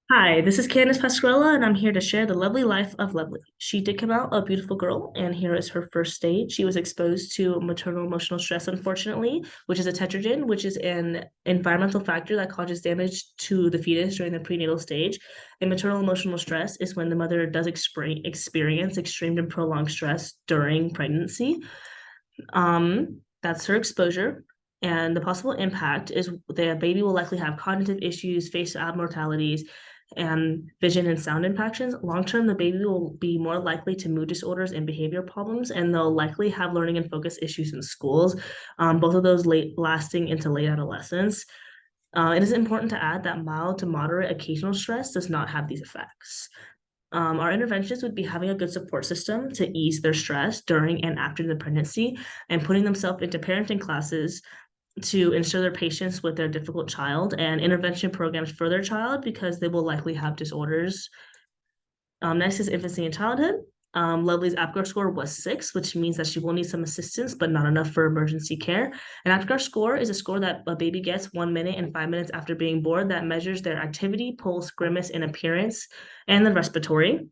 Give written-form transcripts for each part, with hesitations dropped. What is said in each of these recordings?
Hi, this is Kandice Pasquarella, and I'm here to share the lovely life of Lovely. She did come out a beautiful girl, and here is her first stage. She was exposed to maternal emotional stress, unfortunately, which is a tetragen, which is an environmental factor that causes damage to the fetus during the prenatal stage. And maternal emotional stress is when the mother does experience extreme and prolonged stress during pregnancy. That's her exposure. And the possible impact is the baby will likely have cognitive issues, face abnormalities, and vision and sound impactions. Long term, the baby will be more likely to mood disorders and behavior problems, and they'll likely have learning and focus issues in schools, both of those lasting into late adolescence. It is important to add that mild to moderate occasional stress does not have these effects. Our interventions would be having a good support system to ease their stress during and after the pregnancy and putting themselves into parenting classes to ensure their patience with their difficult child and intervention programs for their child because they will likely have disorders. Next is infancy and childhood. Lovely's APGAR score was 6, which means that she will need some assistance, but not enough for emergency care. An APGAR score is a score that a baby gets 1 minute and 5 minutes after being born that measures their activity, pulse, grimace, and appearance, and the respiratory.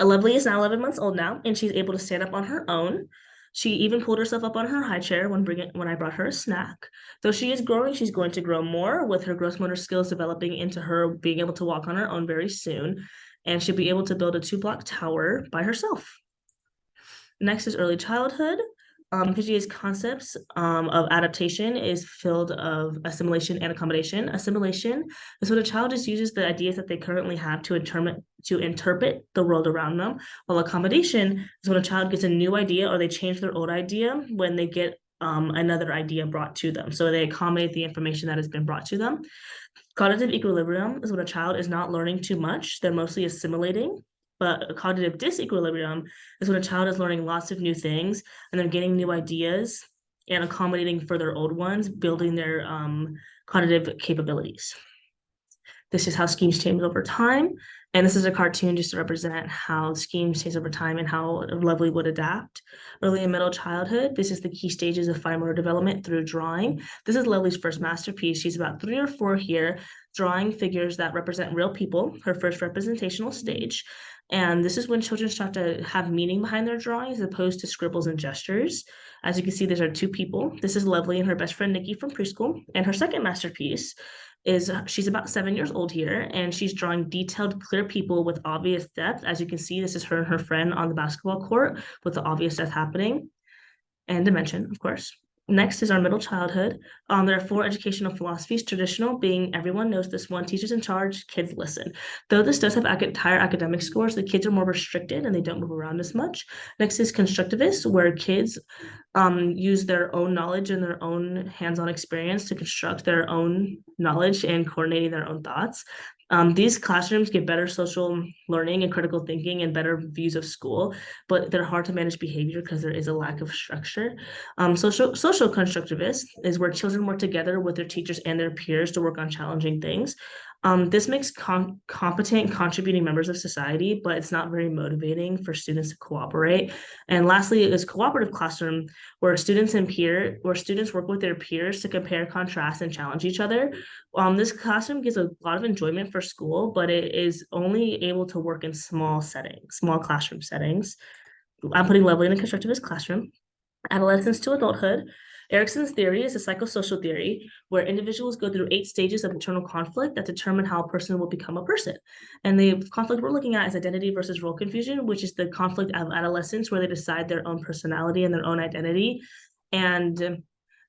Lovely is now 11 months old now, and she's able to stand up on her own. She even pulled herself up on her high chair when I brought her a snack. Though she is growing, she's going to grow more with her gross motor skills developing into her being able to walk on her own very soon. And she'll be able to build a 2 block tower by herself. Next is early childhood. Piaget's concepts of adaptation is filled of assimilation and accommodation. Assimilation is when a child just uses the ideas that they currently have to interpret the world around them, while accommodation is when a child gets a new idea or they change their old idea when they get another idea brought to them. So they accommodate the information that has been brought to them. Cognitive equilibrium is when a child is not learning too much, they're mostly assimilating. But cognitive disequilibrium is when a child is learning lots of new things and they're getting new ideas and accommodating for their old ones, building their cognitive capabilities. This is how schemes change over time. And this is a cartoon just to represent how schemes change over time and how Lovely would adapt. Early and middle childhood, this is the key stages of fine motor development through drawing. This is Lovely's first masterpiece. She's about 3 or 4 here, drawing figures that represent real people, her first representational stage. And this is when children start to have meaning behind their drawings as opposed to scribbles and gestures. As you can see, these are 2 people. This is Lovely and her best friend Nikki from preschool. And her second masterpiece is she's about 7 years old here, and she's drawing detailed, clear people with obvious depth. As you can see, this is her and her friend on the basketball court with the obvious death happening and dimension, of course. Next is our middle childhood. There are 4 educational philosophies, traditional being everyone knows this one, teachers in charge, kids listen. Though this does have higher academic scores, the kids are more restricted and they don't move around as much. Next is constructivist, where kids use their own knowledge and their own hands-on experience to construct their own knowledge and coordinating their own thoughts. These classrooms give better social learning and critical thinking and better views of school, but they're hard to manage behavior because there is a lack of structure. Social constructivist is where children work together with their teachers and their peers to work on challenging things. This makes competent, contributing members of society, but it's not very motivating for students to cooperate. And lastly, is cooperative classroom, where students work with their peers to compare, contrast, and challenge each other. This classroom gives a lot of enjoyment for school, but it is only able to work in small classroom settings. I'm putting Lovely in a constructivist classroom. Adolescence to adulthood. Erickson's theory is a psychosocial theory where individuals go through 8 stages of internal conflict that determine how a person will become a person. And the conflict we're looking at is identity versus role confusion, which is the conflict of adolescence where they decide their own personality and their own identity. And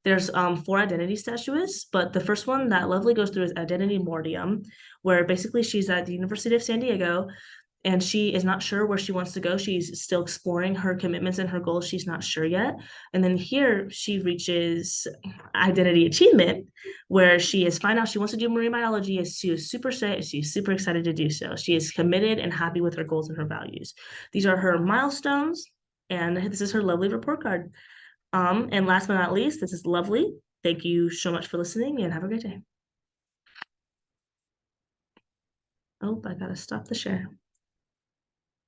there's 4 identity statuists, but the first one that Lovely goes through is identity mortium, where basically she's at the University of San Diego and she is not sure where she wants to go. She's still exploring her commitments and her goals. She's not sure yet. And then here she reaches identity achievement, where she is fine out. She wants to do marine biology. She's super excited to do so. She is committed and happy with her goals and her values. These are her milestones, and this is her lovely report card. And last but not least, this is Lovely. Thank you so much for listening and have a great day. Oh, I gotta stop the share.